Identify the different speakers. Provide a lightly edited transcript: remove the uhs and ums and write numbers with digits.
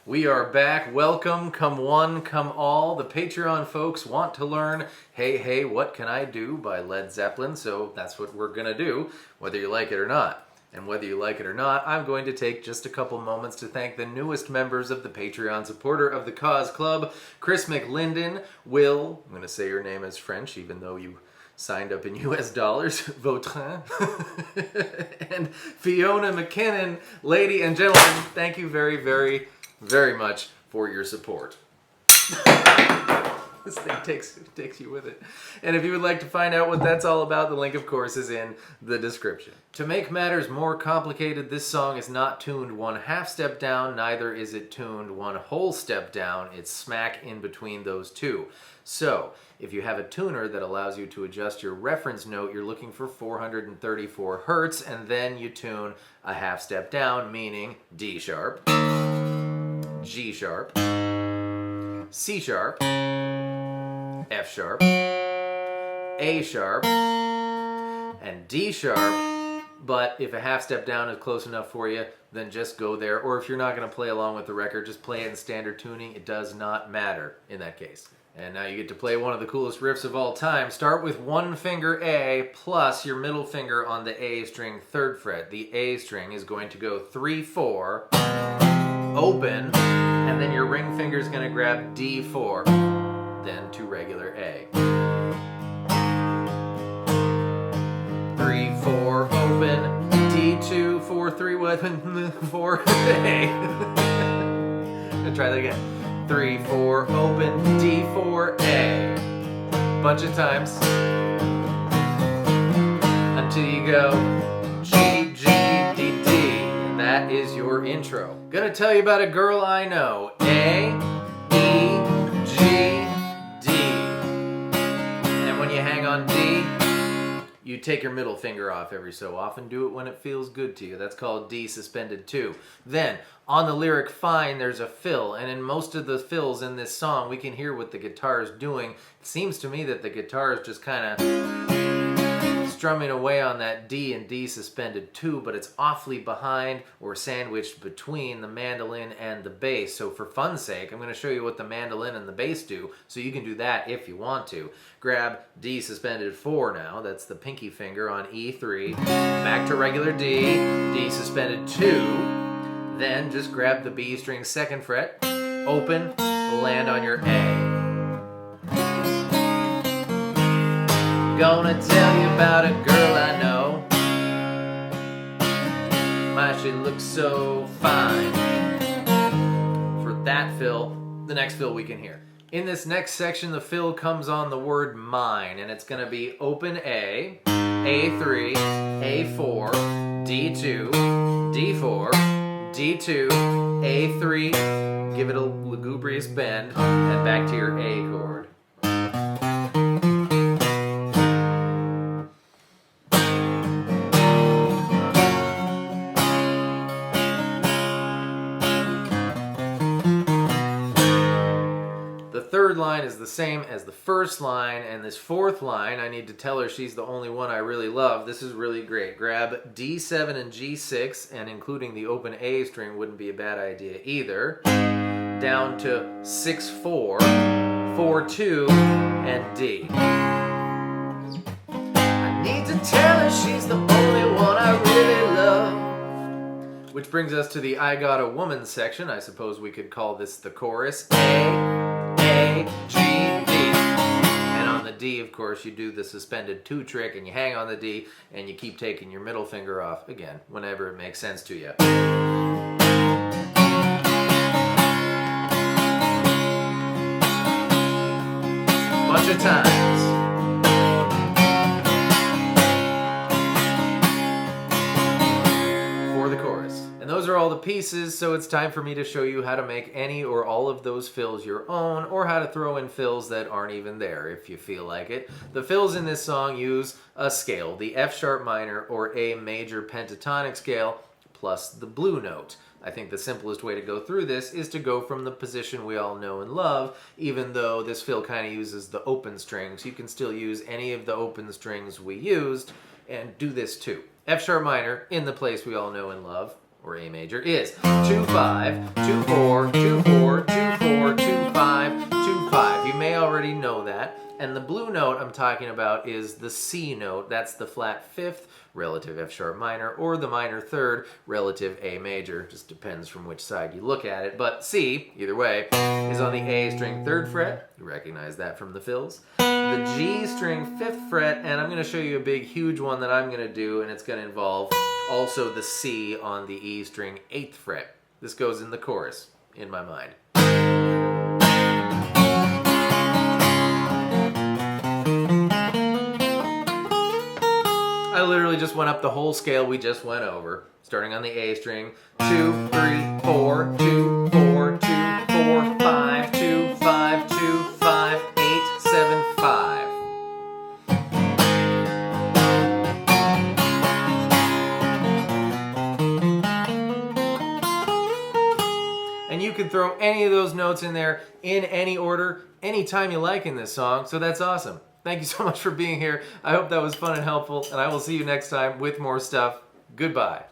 Speaker 1: We are back. Welcome, come one, come all. The Patreon folks want to learn Hey, Hey, What Can I Do by Led Zeppelin, so that's what we're going to do, whether you like it or not. And whether you like it or not, I'm going to take just a couple moments to thank the newest members of the Patreon supporter of the Cause Club, Chris McLinden, Will, I'm going to say your name as French, even though you signed up in US dollars, Vautrin, and Fiona McKinnon. Lady and gentlemen, thank you very, very, very much for your support. This thing takes you with it. And if you would like to find out what that's all about, the link, of course, is in the description. To make matters more complicated, this song is not tuned one half step down, neither is it tuned one whole step down. It's smack in between those two. So, if you have a tuner that allows you to adjust your reference note, you're looking for 434 hertz, and then you tune a half step down, meaning D sharp, G sharp, C sharp, F sharp, A sharp, and D sharp. But if a half step down is close enough for you, then just go there. Or if you're not going to play along with the record, just play it in standard tuning. It does not matter in that case. And now you get to play one of the coolest riffs of all time. Start with one finger A plus your middle finger on the A string 3rd fret. The A string is going to go 3-4, open, and then your ring finger is going to grab D4, then to regular A. 3-4, open, D2, 4-3, what? 4, A. I'll try that again. 3-4, open, D4, A. Bunch of times. Until you go G, G, D, D. And that is your intro. Gonna tell you about a girl I know. A, E, G, D. And when you hang on D, you take your middle finger off every so often. Do it when it feels good to you. That's called D suspended 2. Then, on the lyric fine, there's a fill. And in most of the fills in this song, we can hear what the guitar is doing. It seems to me that the guitar is just kind of strumming away on that D and D suspended 2, but it's awfully behind or sandwiched between the mandolin and the bass. So for fun's sake, I'm going to show you what the mandolin and the bass do, so you can do that if you want to. Grab D suspended 4 now, that's the pinky finger on E3, back to regular D, D suspended 2, then just grab the B string 2nd fret, open, land on your A. Gonna tell you about a girl I know. My, she looks so fine. For that fill, the next fill we can hear. In this next section, the fill comes on the word mine, and it's gonna be open A, A3, A4, D2, D4, D2, A3, give it a lugubrious bend, and back to your A chord. The 3rd line is the same as the 1st line, and this 4th line, I need to tell her she's the only one I really love. This is really great. Grab D7 and G6, and including the open A string wouldn't be a bad idea either. Down to 6-4, 4-2, and D. I need to tell her she's the only one I really love. Which brings us to the I Got a Woman section. I suppose we could call this the chorus. A, G, D. And on the D, of course, you do the suspended 2 trick, and you hang on the D, and you keep taking your middle finger off, again, whenever it makes sense to you. Bunch of times. For the chorus. And those are all the pieces, so it's time for me to show you how to make any or all of those fills your own, or how to throw in fills that aren't even there if you feel like it. The fills in this song use a scale, the F sharp minor or A major pentatonic scale, plus the blue note. I think the simplest way to go through this is to go from the position we all know and love, even though this fill kind of uses the open strings. You can still use any of the open strings we used and do this too. F sharp minor in the place we all know and love. or A major, is 2-5, 2-4, 2-4, 2-4, 2-5, 2-5. You may already know that. And the blue note I'm talking about is the C note. That's the flat fifth relative F sharp minor, or the minor third relative A major. Just depends from which side you look at it. But C, either way, is on the A string 3rd fret. You recognize that from the fills. The G string 5th fret, and I'm going to show you a big, huge one that I'm going to do, and it's going to involve also the C on the E string 8th fret. This goes in the chorus, in my mind. I literally just went up the whole scale we just went over, starting on the A string, 2, 3, 4, 2, 4, 2, 4, 5, 2, 5, 2, 5, 8, 7, 5. And you can throw any of those notes in there in any order, anytime you like in this song, so that's awesome. Thank you so much for being here. I hope that was fun and helpful, and I will see you next time with more stuff. Goodbye.